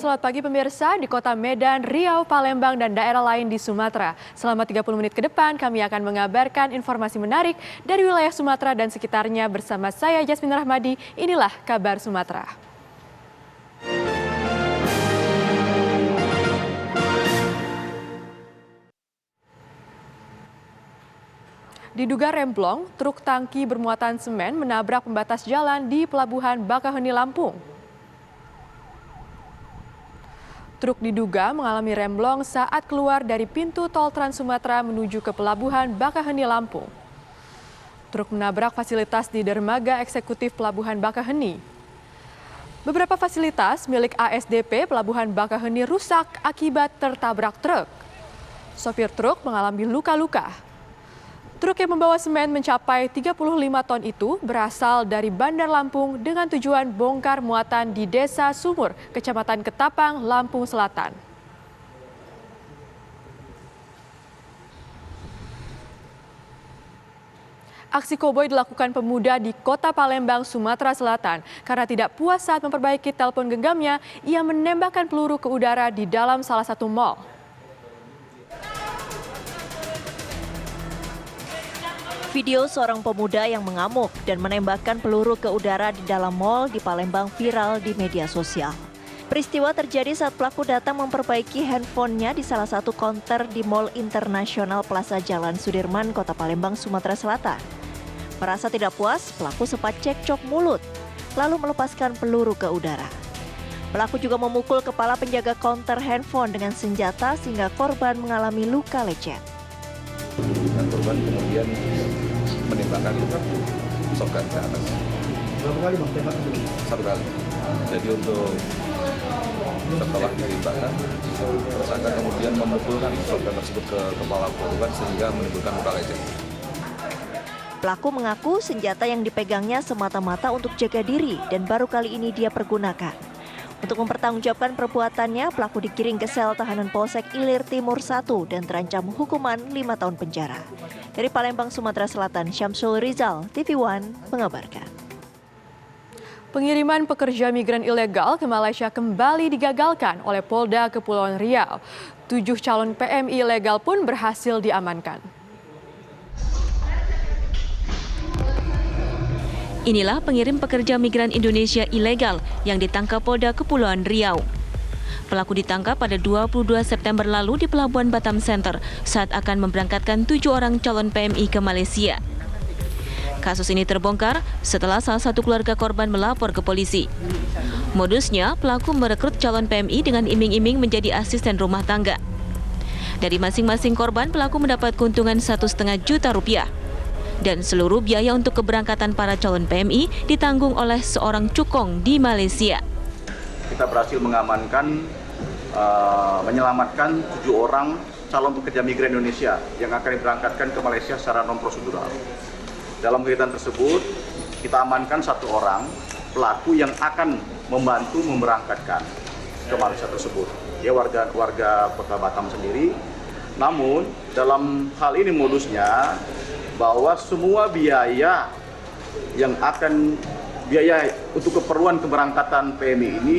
selamat pagi pemirsa di kota Medan, Riau, Palembang, dan daerah lain di Sumatera. Selama 30 menit ke depan kami akan mengabarkan informasi menarik dari wilayah Sumatera dan sekitarnya bersama saya Jasmine Rahmadi. Inilah kabar Sumatera. Diduga remblong, truk tangki bermuatan semen menabrak pembatas jalan di Pelabuhan Bakaheni, Lampung. Truk diduga mengalami remblong saat keluar dari pintu tol Trans Sumatera menuju ke Pelabuhan Bakaheni, Lampung. Truk menabrak fasilitas di dermaga eksekutif Pelabuhan Bakaheni. Beberapa fasilitas milik ASDP Pelabuhan Bakaheni rusak akibat tertabrak truk. Sopir truk mengalami luka-luka. Truk yang membawa semen mencapai 35 ton itu berasal dari Bandar Lampung dengan tujuan bongkar muatan di Desa Sumur, Kecamatan Ketapang, Lampung Selatan. Aksi koboi dilakukan pemuda di Kota Palembang, Sumatera Selatan. Karena tidak puas saat memperbaiki telepon genggamnya, ia menembakkan peluru ke udara di dalam salah satu mal. Video seorang pemuda yang mengamuk dan menembakkan peluru ke udara di dalam mal di Palembang viral di media sosial. Peristiwa terjadi saat pelaku datang memperbaiki handphonenya di salah satu konter di Mall Internasional Plaza Jalan Sudirman, Kota Palembang, Sumatera Selatan. Merasa tidak puas, pelaku sempat cekcok mulut, lalu melepaskan peluru ke udara. Pelaku juga memukul kepala penjaga konter handphone dengan senjata sehingga korban mengalami luka lecet. Dan korban kemudian menembakkan shotgun ke atas. Berapa kali bang tembak itu? Satu kali. Jadi untuk setelah ditembakkan, tersangka kemudian memukulkan shotgun tersebut ke kepala korban sehingga menimbulkan luka lecet. Pelaku mengaku senjata yang dipegangnya semata-mata untuk jaga diri dan baru kali ini dia pergunakan. Untuk mempertanggungjawabkan perbuatannya, pelaku digiring ke sel tahanan Polsek Ilir Timur 1 dan terancam hukuman 5 tahun penjara. Dari Palembang, Sumatera Selatan, Syamsul Rizal, TV One, mengabarkan. Pengiriman pekerja migran ilegal ke Malaysia kembali digagalkan oleh Polda Kepulauan Riau. 7 calon PMI ilegal pun berhasil diamankan. Inilah pengirim pekerja migran Indonesia ilegal yang ditangkap Polda Kepulauan Riau. Pelaku ditangkap pada 22 September lalu di Pelabuhan Batam Center saat akan memberangkatkan 7 orang calon PMI ke Malaysia. Kasus ini terbongkar setelah salah satu keluarga korban melapor ke polisi. Modusnya, pelaku merekrut calon PMI dengan iming-iming menjadi asisten rumah tangga. Dari masing-masing korban, pelaku mendapat keuntungan 1,5 juta rupiah. Dan seluruh biaya untuk keberangkatan para calon PMI ditanggung oleh seorang cukong di Malaysia. Kita berhasil mengamankan, menyelamatkan 7 orang calon pekerja migran Indonesia yang akan diberangkatkan ke Malaysia secara non-prosedural. Dalam kegiatan tersebut, kita amankan 1 orang pelaku yang akan membantu memberangkatkan ke Malaysia tersebut. Dia warga Kota Batam sendiri. Namun, dalam hal ini modusnya, bahwa semua biaya untuk keperluan keberangkatan PMI ini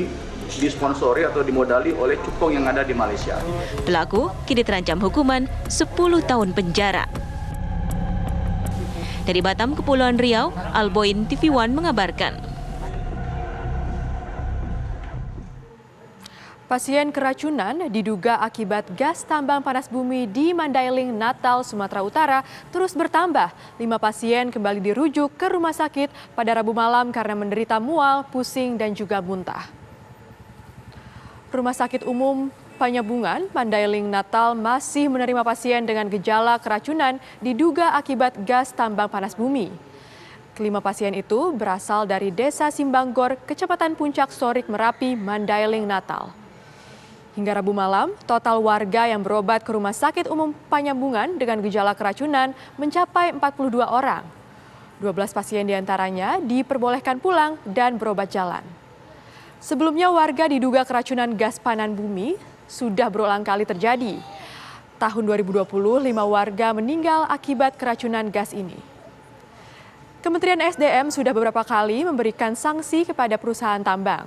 disponsori atau dimodali oleh cukong yang ada di Malaysia. Pelaku kini terancam hukuman 10 tahun penjara. Dari Batam, Kepulauan Riau, Alboin TV One mengabarkan. Pasien keracunan diduga akibat gas tambang panas bumi di Mandailing, Natal, Sumatera Utara terus bertambah. 5 pasien kembali dirujuk ke rumah sakit pada Rabu malam karena menderita mual, pusing, dan juga muntah. Rumah Sakit Umum Panyabungan, Mandailing, Natal masih menerima pasien dengan gejala keracunan diduga akibat gas tambang panas bumi. Kelima pasien itu berasal dari Desa Simbanggor, Kecamatan Puncak Sorik, Merapi, Mandailing, Natal. Hingga Rabu malam, total warga yang berobat ke Rumah Sakit Umum Panyambungan dengan gejala keracunan mencapai 42 orang. 12 pasien diantaranya diperbolehkan pulang dan berobat jalan. Sebelumnya warga diduga keracunan gas panas bumi sudah berulang kali terjadi. Tahun 2020, 5 warga meninggal akibat keracunan gas ini. Kementerian SDM sudah beberapa kali memberikan sanksi kepada perusahaan tambang.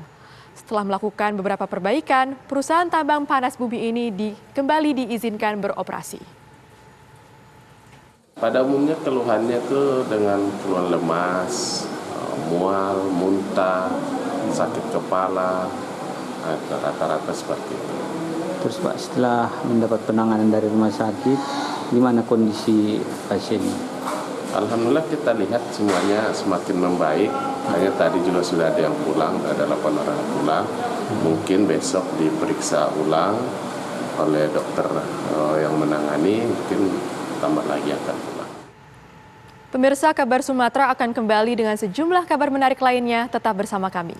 Setelah melakukan beberapa perbaikan, perusahaan tambang panas bumi ini kembali diizinkan beroperasi. Pada umumnya keluhannya itu dengan keluhan lemas, mual, muntah, sakit kepala, rata-rata seperti itu. Terus Pak, setelah mendapat penanganan dari rumah sakit, gimana kondisi pasiennya? Alhamdulillah kita lihat semuanya semakin membaik. Hanya tadi juga sudah ada yang pulang, ada 8 orang yang pulang. Mungkin besok diperiksa ulang oleh dokter yang menangani, mungkin tambah lagi akan pulang. Pemirsa, Kabar Sumatera akan kembali dengan sejumlah kabar menarik lainnya. Tetap bersama kami.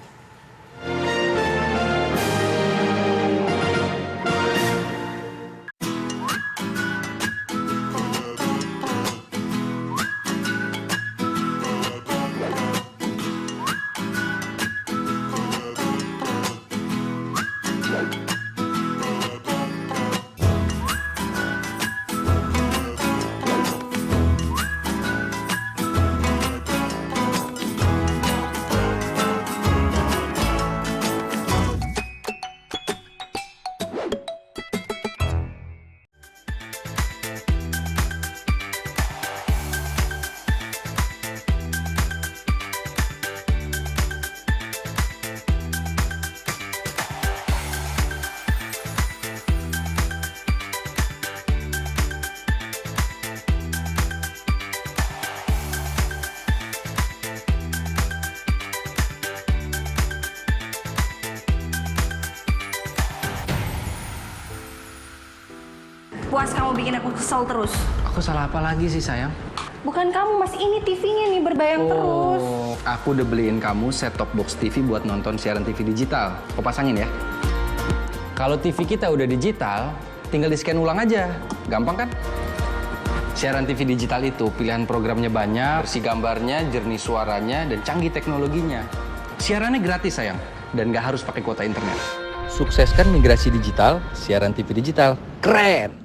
Puas kamu bikin aku kesel terus. Aku salah apa lagi sih sayang? Bukan kamu mas, ini TV-nya nih berbayang terus. Oh, aku udah beliin kamu set-top box TV buat nonton siaran TV digital. Kau pasangin ya. Kalau TV kita udah digital, tinggal di-scan ulang aja. Gampang kan? Siaran TV digital itu pilihan programnya banyak, bersih gambarnya, jernih suaranya, dan canggih teknologinya. Siarannya gratis sayang, dan nggak harus pakai kuota internet. Sukseskan migrasi digital, siaran TV digital. Keren!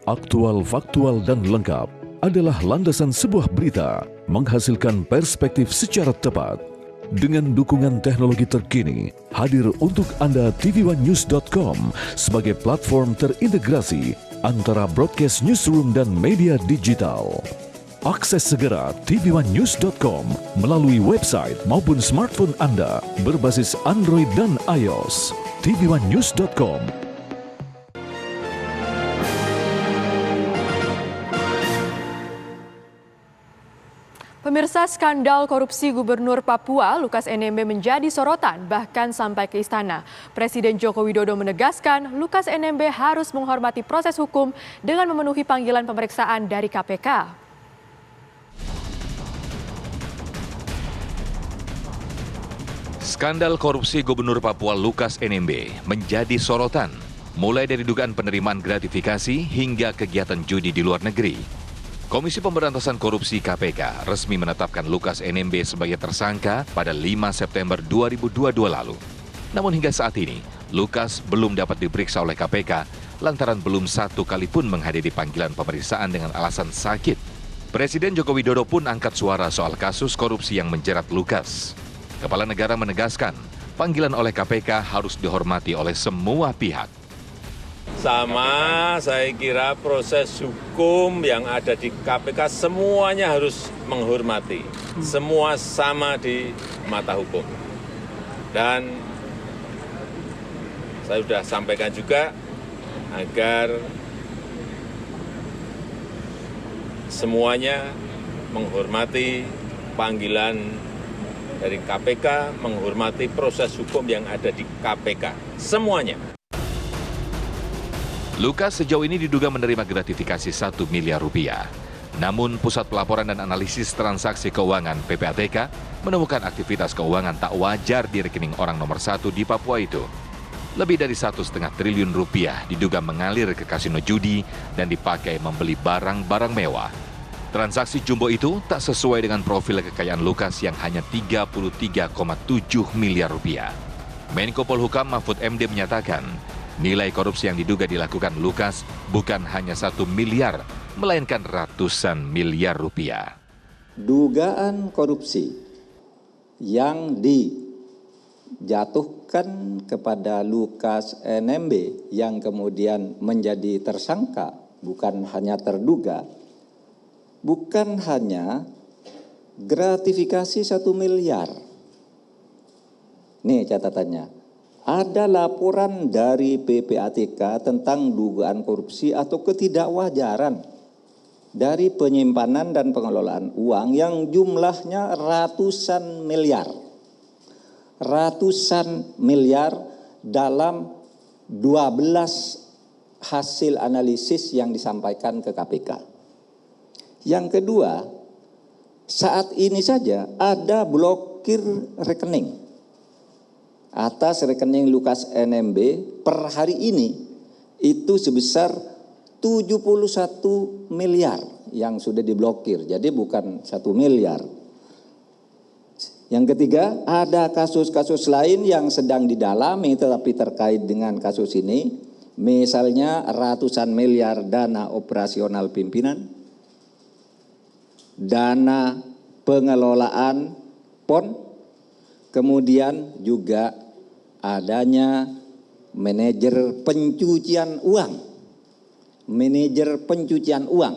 Aktual, faktual, dan lengkap adalah landasan sebuah berita menghasilkan perspektif secara tepat. Dengan dukungan teknologi terkini, hadir untuk Anda tvOneNews.com sebagai platform terintegrasi antara broadcast newsroom dan media digital. Akses segera tvOneNews.com melalui website maupun smartphone Anda berbasis Android dan iOS. tvOneNews.com. Pemirsa, skandal korupsi Gubernur Papua Lukas NMB menjadi sorotan bahkan sampai ke istana. Presiden Joko Widodo menegaskan Lukas NMB harus menghormati proses hukum dengan memenuhi panggilan pemeriksaan dari KPK. Skandal korupsi Gubernur Papua Lukas NMB menjadi sorotan, mulai dari dugaan penerimaan gratifikasi hingga kegiatan judi di luar negeri. Komisi Pemberantasan Korupsi KPK resmi menetapkan Lukas NMB sebagai tersangka pada 5 September 2022 lalu. Namun hingga saat ini, Lukas belum dapat diperiksa oleh KPK lantaran belum satu kali pun menghadiri panggilan pemeriksaan dengan alasan sakit. Presiden Joko Widodo pun angkat suara soal kasus korupsi yang menjerat Lukas. Kepala negara menegaskan, panggilan oleh KPK harus dihormati oleh semua pihak. Sama, saya kira proses hukum yang ada di KPK semuanya harus menghormati. Semua sama di mata hukum. Dan saya sudah sampaikan juga agar semuanya menghormati panggilan dari KPK, menghormati proses hukum yang ada di KPK. Semuanya. Lukas sejauh ini diduga menerima gratifikasi 1 miliar rupiah. Namun, Pusat Pelaporan dan Analisis Transaksi Keuangan (PPATK) menemukan aktivitas keuangan tak wajar di rekening orang nomor 1 di Papua itu. Lebih dari 1,5 triliun rupiah diduga mengalir ke kasino judi dan dipakai membeli barang-barang mewah. Transaksi jumbo itu tak sesuai dengan profil kekayaan Lukas yang hanya 33,7 miliar rupiah. Menko Polhukam Mahfud MD menyatakan, Nilai korupsi yang diduga dilakukan Lukas bukan hanya 1 miliar, melainkan ratusan miliar rupiah. Dugaan korupsi yang dijatuhkan kepada Lukas NMB yang kemudian menjadi tersangka, bukan hanya terduga, bukan hanya gratifikasi 1 miliar. Nih catatannya. Ada laporan dari PPATK tentang dugaan korupsi atau ketidakwajaran dari penyimpanan dan pengelolaan uang yang jumlahnya ratusan miliar. Ratusan miliar dalam 12 hasil analisis yang disampaikan ke KPK. Yang kedua, saat ini saja ada blokir rekening atas rekening Lukas NMB per hari ini itu sebesar 71 miliar yang sudah diblokir. Jadi bukan 1 miliar. Yang ketiga, ada kasus-kasus lain yang sedang didalami tetapi terkait dengan kasus ini. Misalnya ratusan miliar dana operasional pimpinan, dana pengelolaan PON, kemudian juga adanya manajer pencucian uang. Manajer pencucian uang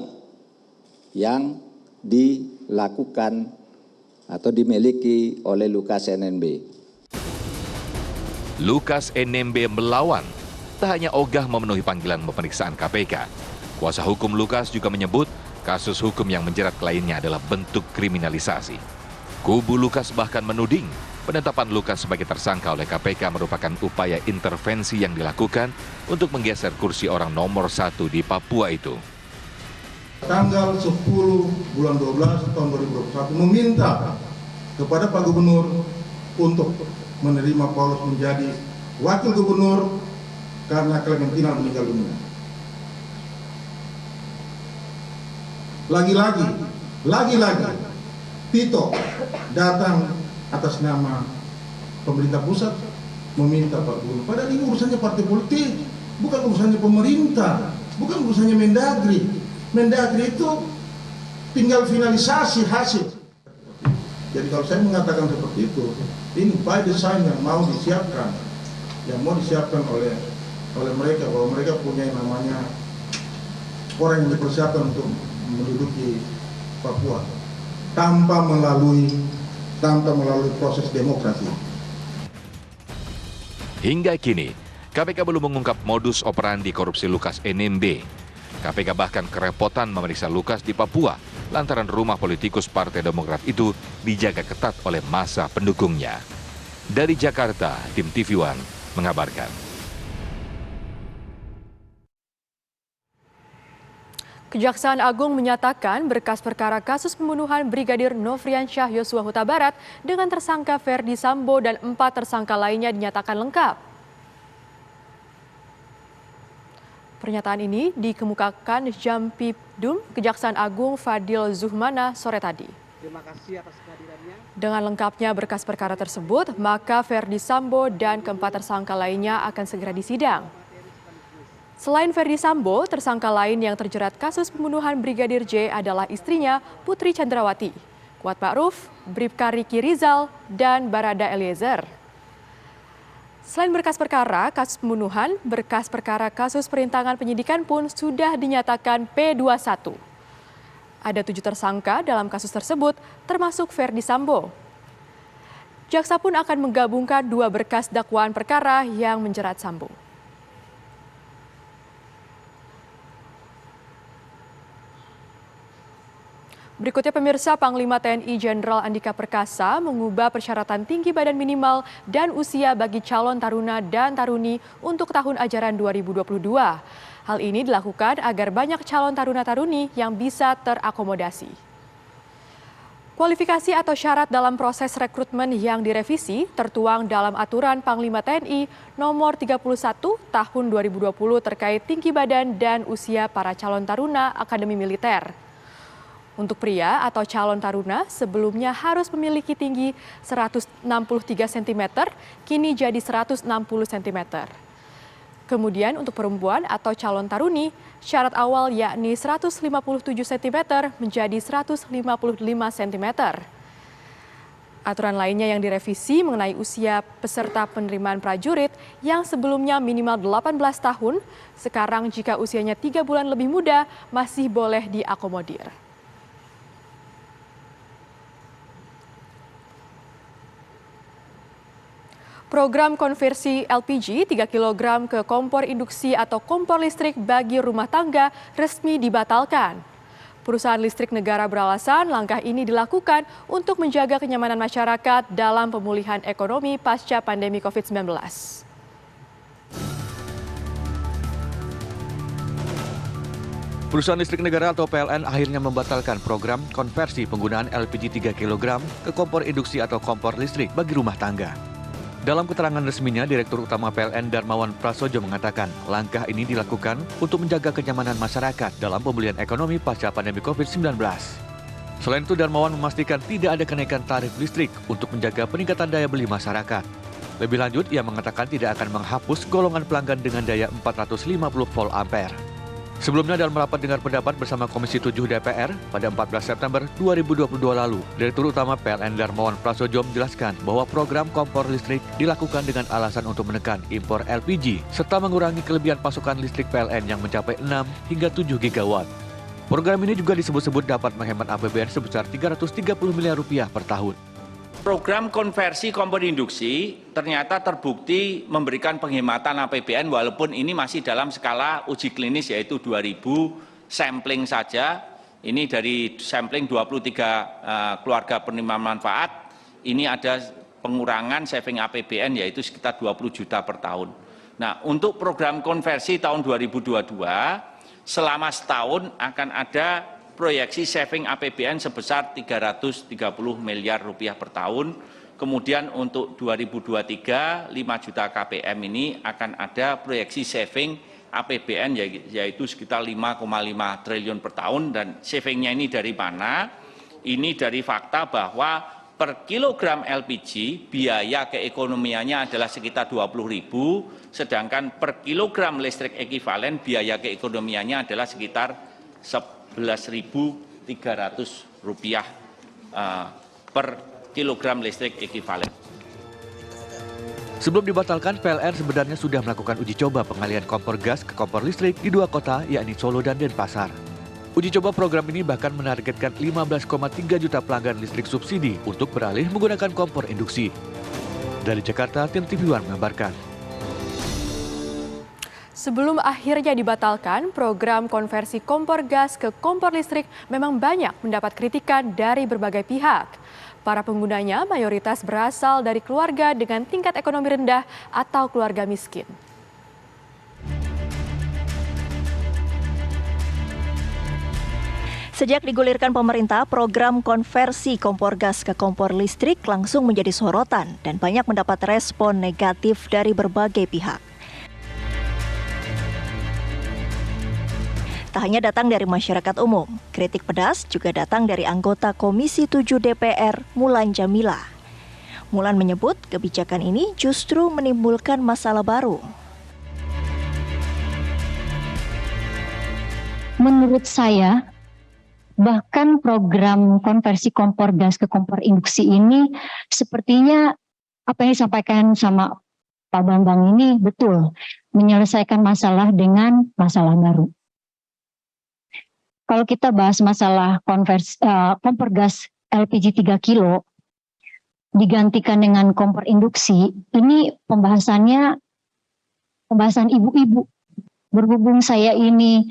yang dilakukan atau dimiliki oleh Lukas NMB. Lukas NMB melawan, tak hanya ogah memenuhi panggilan pemeriksaan KPK. Kuasa hukum Lukas juga menyebut kasus hukum yang menjerat kliennya adalah bentuk kriminalisasi. Kubu Lukas bahkan menuding penetapan Lukas sebagai tersangka oleh KPK merupakan upaya intervensi yang dilakukan untuk menggeser kursi orang nomor 1 di Papua itu. Tanggal 10 bulan 12 tahun 2021 meminta kepada Pak Gubernur untuk menerima Paulus menjadi wakil gubernur karena Clementina meninggal dunia. Lagi-lagi Tito datang atas nama pemerintah pusat meminta Pak Gubernur. Padahal ini urusannya partai politik, bukan urusannya pemerintah, bukan urusannya Mendagri. Mendagri itu tinggal finalisasi hasil. Jadi kalau saya mengatakan seperti itu, ini by design yang mau disiapkan oleh mereka, bahwa mereka punya yang namanya orang yang dipersiapkan untuk menduduki Papua tanpa melalui proses demokrasi. Hingga kini, KPK belum mengungkap modus operandi korupsi Lukas NMB. KPK bahkan kerepotan memeriksa Lukas di Papua lantaran rumah politikus Partai Demokrat itu dijaga ketat oleh massa pendukungnya. Dari Jakarta, tim TV One mengabarkan. Kejaksaan Agung menyatakan berkas perkara kasus pembunuhan Brigadir Nofriansyah Yosua Huta Barat dengan tersangka Ferdi Sambo dan 4 tersangka lainnya dinyatakan lengkap. Pernyataan ini dikemukakan Jampidum Kejaksaan Agung Fadil Zuhmana sore tadi. Terima kasih atas kehadirannya. Dengan lengkapnya berkas perkara tersebut, maka Ferdi Sambo dan keempat tersangka lainnya akan segera disidang. Selain Ferdi Sambo, tersangka lain yang terjerat kasus pembunuhan Brigadir J adalah istrinya Putri Chandrawati, Kuat Ma'ruf, Bribka Riki Rizal, dan Barada Eliezer. Selain berkas perkara kasus pembunuhan, berkas perkara kasus perintangan penyidikan pun sudah dinyatakan P21. Ada 7 tersangka dalam kasus tersebut, termasuk Ferdi Sambo. Jaksa pun akan menggabungkan 2 berkas dakwaan perkara yang menjerat Sambo. Berikutnya pemirsa, Panglima TNI Jenderal Andika Perkasa mengubah persyaratan tinggi badan minimal dan usia bagi calon taruna dan taruni untuk tahun ajaran 2022. Hal ini dilakukan agar banyak calon taruna-taruni yang bisa terakomodasi. Kualifikasi atau syarat dalam proses rekrutmen yang direvisi tertuang dalam Aturan Panglima TNI Nomor 31 Tahun 2020 terkait tinggi badan dan usia para calon taruna Akademi Militer. Untuk pria atau calon taruna sebelumnya harus memiliki tinggi 163 cm, kini jadi 160 cm. Kemudian untuk perempuan atau calon taruni, syarat awal yakni 157 cm menjadi 155 cm. Aturan lainnya yang direvisi mengenai usia peserta penerimaan prajurit yang sebelumnya minimal 18 tahun, sekarang jika usianya 3 bulan lebih muda masih boleh diakomodir. Program konversi LPG 3 kg ke kompor induksi atau kompor listrik bagi rumah tangga resmi dibatalkan. Perusahaan listrik negara beralasan langkah ini dilakukan untuk menjaga kenyamanan masyarakat dalam pemulihan ekonomi pasca pandemi COVID-19. Perusahaan listrik negara atau PLN akhirnya membatalkan program konversi penggunaan LPG 3 kg ke kompor induksi atau kompor listrik bagi rumah tangga. Dalam keterangan resminya, Direktur Utama PLN Darmawan Prasojo mengatakan langkah ini dilakukan untuk menjaga kenyamanan masyarakat dalam pemulihan ekonomi pasca pandemi COVID-19. Selain itu, Darmawan memastikan tidak ada kenaikan tarif listrik untuk menjaga peningkatan daya beli masyarakat. Lebih lanjut, ia mengatakan tidak akan menghapus golongan pelanggan dengan daya 450 volt ampere. Sebelumnya dalam rapat dengar pendapat bersama Komisi 7 DPR pada 14 September 2022 lalu, Direktur Utama PLN Darmawan Prasojo menjelaskan bahwa program kompor listrik dilakukan dengan alasan untuk menekan impor LPG serta mengurangi kelebihan pasokan listrik PLN yang mencapai 6 hingga 7 gigawatt. Program ini juga disebut-sebut dapat menghemat APBN sebesar 330 miliar rupiah per tahun. Program konversi kompor induksi ternyata terbukti memberikan penghematan APBN walaupun ini masih dalam skala uji klinis yaitu 2.000 sampling saja. Ini dari sampling 23 keluarga penerima manfaat, ini ada pengurangan saving APBN yaitu sekitar 20 juta per tahun. Nah, untuk program konversi tahun 2022 selama setahun akan ada proyeksi saving APBN sebesar 330 miliar rupiah per tahun. Kemudian untuk 2023, 5 juta KPM ini akan ada proyeksi saving APBN yaitu sekitar 5,5 triliun per tahun. Dan savingnya ini dari mana? Ini dari fakta bahwa per kilogram LPG biaya keekonomiannya adalah sekitar 20.000, sedangkan per kilogram listrik ekivalen biaya keekonomiannya adalah sekitar 11.300 rupiah per kilogram listrik ekivalen. Sebelum dibatalkan, PLN sebenarnya sudah melakukan uji coba pengalihan kompor gas ke kompor listrik di 2 kota, yakni Solo dan Denpasar. Uji coba program ini bahkan menargetkan 15,3 juta pelanggan listrik subsidi untuk beralih menggunakan kompor induksi. Dari Jakarta, tim TV One mengabarkan. Sebelum akhirnya dibatalkan, program konversi kompor gas ke kompor listrik memang banyak mendapat kritikan dari berbagai pihak. Para penggunanya mayoritas berasal dari keluarga dengan tingkat ekonomi rendah atau keluarga miskin. Sejak digulirkan pemerintah, program konversi kompor gas ke kompor listrik langsung menjadi sorotan dan banyak mendapat respon negatif dari berbagai pihak. Tak hanya datang dari masyarakat umum, kritik pedas juga datang dari anggota Komisi 7 DPR, Mulan Jamila. Mulan menyebut kebijakan ini justru menimbulkan masalah baru. Menurut saya, bahkan program konversi kompor gas ke kompor induksi ini sepertinya apa yang disampaikan sama Pak Bambang ini betul, menyelesaikan masalah dengan masalah baru. Kalau kita bahas masalah kompor gas LPG 3 kilo digantikan dengan kompor induksi, ini pembahasan ibu-ibu. Berhubung saya ini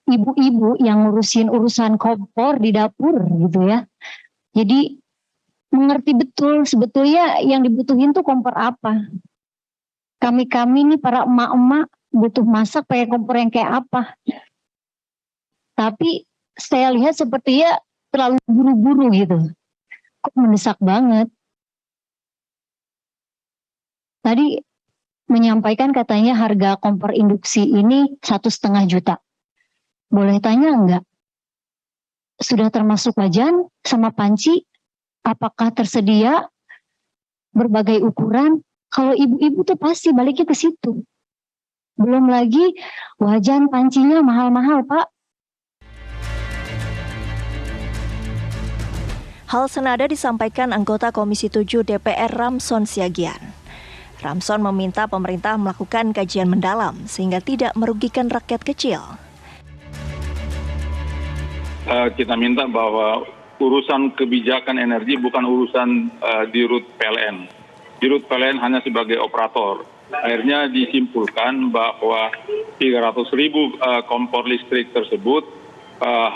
ibu-ibu yang ngurusin urusan kompor di dapur gitu ya. Jadi mengerti betul sebetulnya yang dibutuhin tuh kompor apa. Kami ini para emak-emak butuh masak pakai kompor yang kayak apa. Tapi saya lihat sepertinya terlalu buru-buru gitu. Kok mendesak banget. Tadi menyampaikan katanya harga kompor induksi ini 1,5 juta. Boleh tanya enggak? Sudah termasuk wajan sama panci? Apakah tersedia berbagai ukuran? Kalau ibu-ibu tuh pasti baliknya ke situ. Belum lagi wajan pancinya mahal-mahal, Pak. Hal senada disampaikan anggota Komisi 7 DPR Ramson Siagian. Ramson meminta pemerintah melakukan kajian mendalam sehingga tidak merugikan rakyat kecil. Kita minta bahwa urusan kebijakan energi bukan urusan Dirut PLN. Dirut PLN hanya sebagai operator. Akhirnya disimpulkan bahwa 300.000 kompor listrik tersebut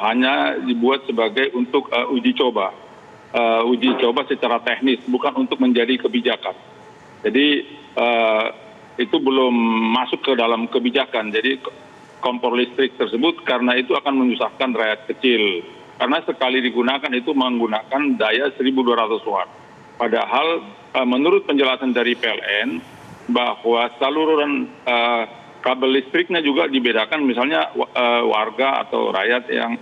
hanya dibuat sebagai untuk uji coba secara teknis, bukan untuk menjadi kebijakan. Jadi itu belum masuk ke dalam kebijakan. Jadi kompor listrik tersebut karena itu akan menyusahkan rakyat kecil. Karena sekali digunakan itu menggunakan daya 1.200 watt. Padahal menurut penjelasan dari PLN bahwa saluran kabel listriknya juga dibedakan, misalnya warga atau rakyat yang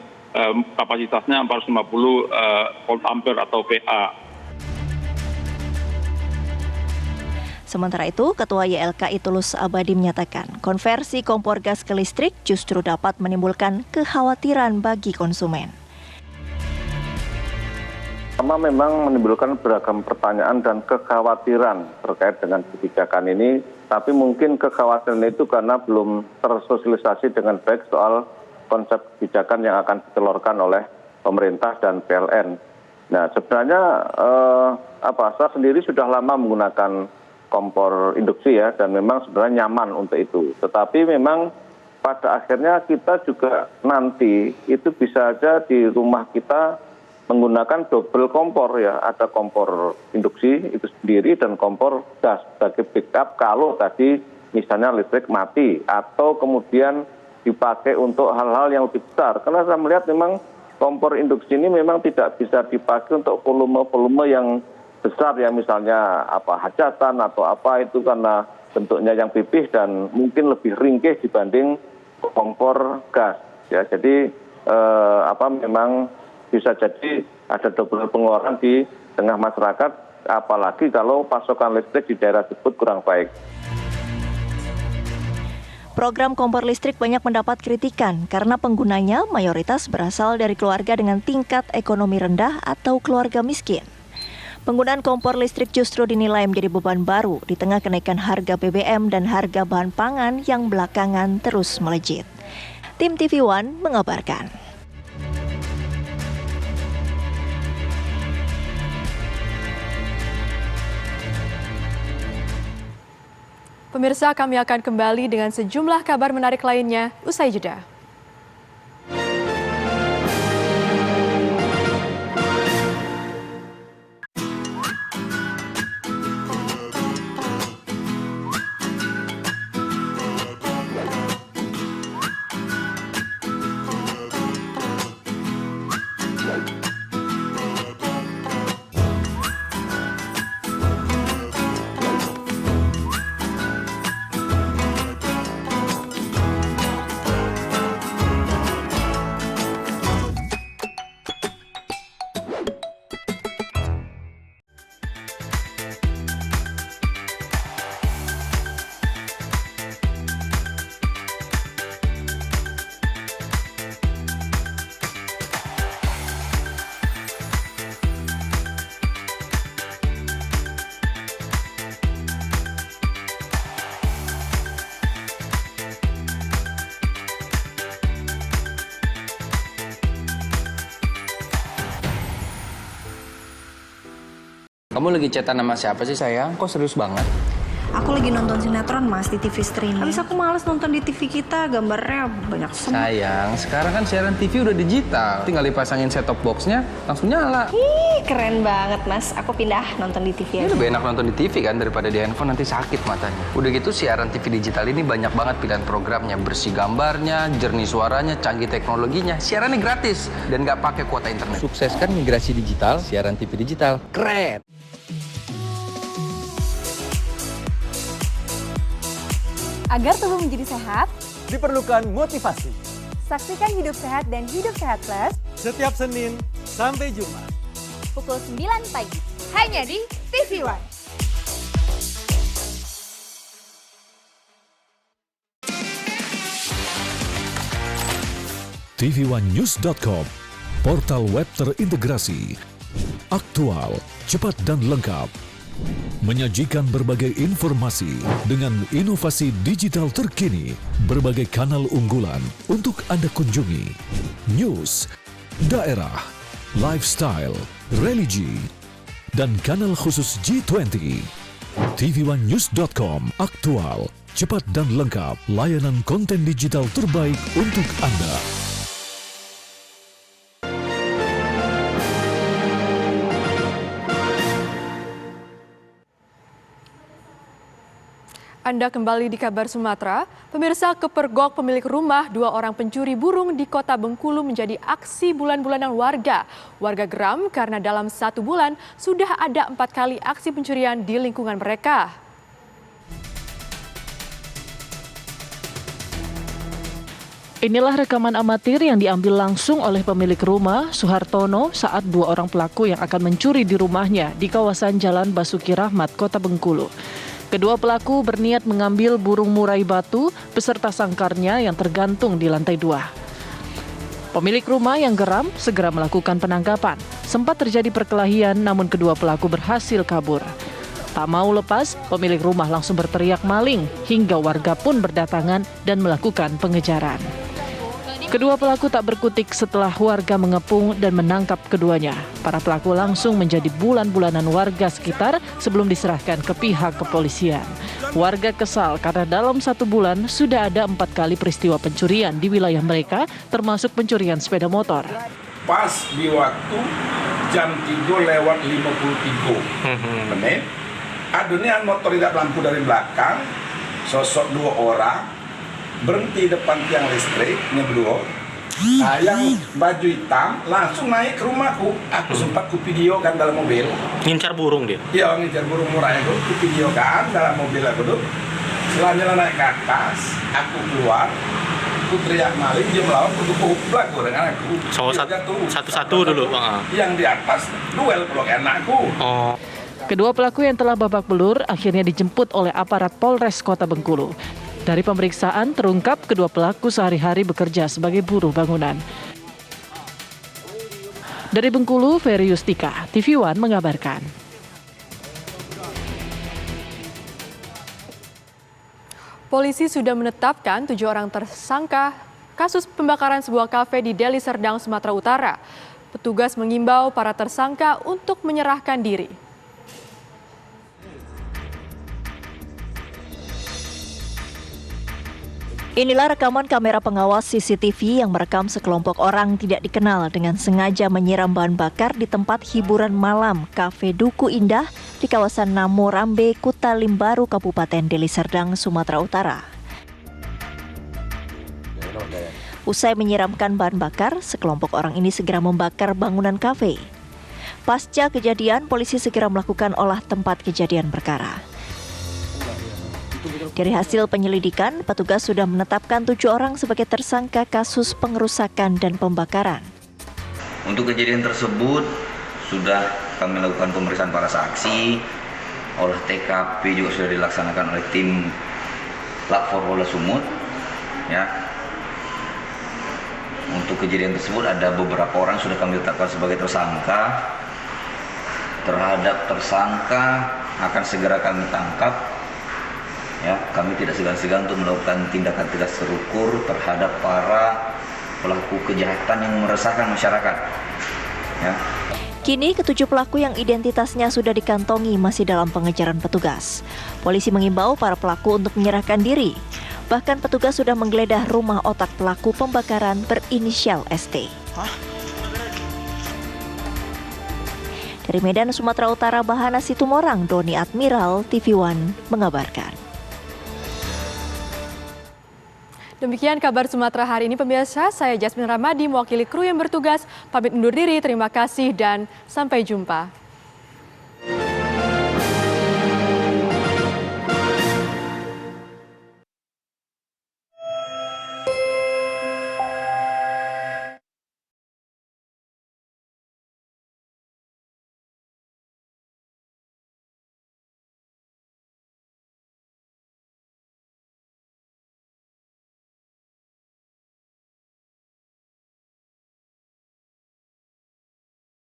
kapasitasnya 450 volt ampere atau VA. Sementara itu, Ketua YLKI Tulus Abadi menyatakan konversi kompor gas ke listrik justru dapat menimbulkan kekhawatiran bagi konsumen. Pertama, memang menimbulkan beragam pertanyaan dan kekhawatiran terkait dengan kebijakan ini, tapi mungkin kekhawatiran itu karena belum tersosialisasi dengan baik soal konsep kebijakan yang akan ditelurkan oleh pemerintah dan PLN. Nah, sebenarnya saya sendiri sudah lama menggunakan kompor induksi ya, dan memang sebenarnya nyaman untuk itu. Tetapi memang pada akhirnya kita juga nanti itu bisa aja di rumah kita menggunakan double kompor ya, ada kompor induksi itu sendiri dan kompor gas sebagai backup kalau tadi misalnya listrik mati atau kemudian dipakai untuk hal-hal yang lebih besar. Karena saya melihat memang kompor induksi ini memang tidak bisa dipakai untuk volume-volume yang besar ya, misalnya hajatan atau apa itu karena bentuknya yang pipih dan mungkin lebih ringkih dibanding kompor gas ya. Jadi memang bisa jadi ada double pengeluaran di tengah masyarakat, apalagi kalau pasokan listrik di daerah tersebut kurang baik. Program kompor listrik banyak mendapat kritikan karena penggunanya mayoritas berasal dari keluarga dengan tingkat ekonomi rendah atau keluarga miskin. Penggunaan kompor listrik justru dinilai menjadi beban baru di tengah kenaikan harga BBM dan harga bahan pangan yang belakangan terus melejit. Tim TV One mengabarkan. Pemirsa, kami akan kembali dengan sejumlah kabar menarik lainnya usai jeda. Kamu lagi chatan sama siapa sih sayang? Kok serius banget? Aku lagi nonton sinetron mas di TV streaming. Habis aku males nonton di TV kita, gambarnya banyak semut. Sayang, sekarang kan siaran TV udah digital. Tinggal dipasangin set-top box-nya, langsung nyala. Ih, keren banget mas. Aku pindah nonton di TV aja. Lebih enak nonton di TV kan daripada di handphone, nanti sakit matanya. Udah gitu siaran TV digital ini banyak banget pilihan programnya. Bersih gambarnya, jernih suaranya, canggih teknologinya. Siarannya gratis dan nggak pakai kuota internet. Sukseskan migrasi digital, siaran TV digital. Keren! Agar tubuh menjadi sehat, diperlukan motivasi. Saksikan Hidup Sehat dan Hidup Sehat Plus setiap Senin sampai Jumat pukul 9 pagi hanya di TV One. tv1news.com, portal web terintegrasi, aktual, cepat dan lengkap. Menyajikan berbagai informasi dengan inovasi digital terkini, berbagai kanal unggulan untuk Anda kunjungi. News, daerah, lifestyle, religi, dan kanal khusus G20. tv1news.com, aktual, cepat dan lengkap, layanan konten digital terbaik untuk Anda. Anda kembali di Kabar Sumatera. Pemirsa, kepergok pemilik rumah 2 orang pencuri burung di Kota Bengkulu menjadi aksi bulan-bulanan warga. Warga geram karena dalam 1 bulan sudah ada 4 kali aksi pencurian di lingkungan mereka. Inilah rekaman amatir yang diambil langsung oleh pemilik rumah, Suhartono, saat 2 orang pelaku yang akan mencuri di rumahnya di kawasan Jalan Basuki Rahmat, Kota Bengkulu. Kedua pelaku berniat mengambil burung murai batu beserta sangkarnya yang tergantung di lantai 2. Pemilik rumah yang geram segera melakukan penangkapan. Sempat terjadi perkelahian namun kedua pelaku berhasil kabur. Tak mau lepas, pemilik rumah langsung berteriak maling hingga warga pun berdatangan dan melakukan pengejaran. Kedua pelaku tak berkutik setelah warga mengepung dan menangkap keduanya. Para pelaku langsung menjadi bulan-bulanan warga sekitar sebelum diserahkan ke pihak kepolisian. Warga kesal karena dalam 1 bulan sudah ada 4 kali peristiwa pencurian di wilayah mereka, termasuk pencurian sepeda motor. Pas di waktu jam 3:53 menit, adanya motor tidak lampu dari belakang, sosok 2 orang berhenti depan tiang listrik, ini berdua. Nah, yang baju hitam langsung naik ke rumahku. Aku sempat ku videokan dalam mobil. Ngincar burung dia? Iya, ngincar burung murah itu. Ku videokan dalam mobil aku tuh. Selanjutnya naik ke atas, aku keluar. Aku teriak maling, dia melawan untuk kublak dengan aku. So, satu-satu dulu, Bang. Yang di atas duel peluk anakku. Oh. Kedua pelaku yang telah babak belur akhirnya dijemput oleh aparat Polres Kota Bengkulu. Dari pemeriksaan terungkap kedua pelaku sehari-hari bekerja sebagai buruh bangunan. Dari Bengkulu, Ferry Yustika, TV1 mengabarkan. Polisi sudah menetapkan 7 orang tersangka kasus pembakaran sebuah kafe di Deli Serdang, Sumatera Utara. Petugas mengimbau para tersangka untuk menyerahkan diri. Inilah rekaman kamera pengawas CCTV yang merekam sekelompok orang tidak dikenal dengan sengaja menyiram bahan bakar di tempat hiburan malam Cafe Duku Indah di kawasan Namo Rambe, Kuta Limbaru, Kabupaten Deli Serdang, Sumatera Utara. Usai menyiramkan bahan bakar, sekelompok orang ini segera membakar bangunan kafe. Pasca kejadian, polisi segera melakukan olah tempat kejadian perkara. Dari hasil penyelidikan, petugas sudah menetapkan 7 orang sebagai tersangka kasus pengerusakan dan pembakaran. Untuk kejadian tersebut, sudah kami lakukan pemeriksaan para saksi, olah TKP juga sudah dilaksanakan oleh tim Lab 4 Polda Sumut. Ya. Untuk kejadian tersebut ada beberapa orang sudah kami tetapkan sebagai tersangka. Terhadap tersangka akan segera kami tangkap. Ya, kami tidak segan-segan untuk melakukan tindakan tegas terukur terhadap para pelaku kejahatan yang meresahkan masyarakat. Ya. Kini ketujuh pelaku yang identitasnya sudah dikantongi masih dalam pengejaran petugas. Polisi mengimbau para pelaku untuk menyerahkan diri. Bahkan petugas sudah menggeledah rumah otak pelaku pembakaran berinisial ST. Dari Medan, Sumatera Utara, Bahana Situmorang, Doni Admiral, TV1 mengabarkan. Demikian kabar Sumatera hari ini pemirsa, saya Jasmine Ramadi mewakili kru yang bertugas, pamit undur diri, terima kasih dan sampai jumpa.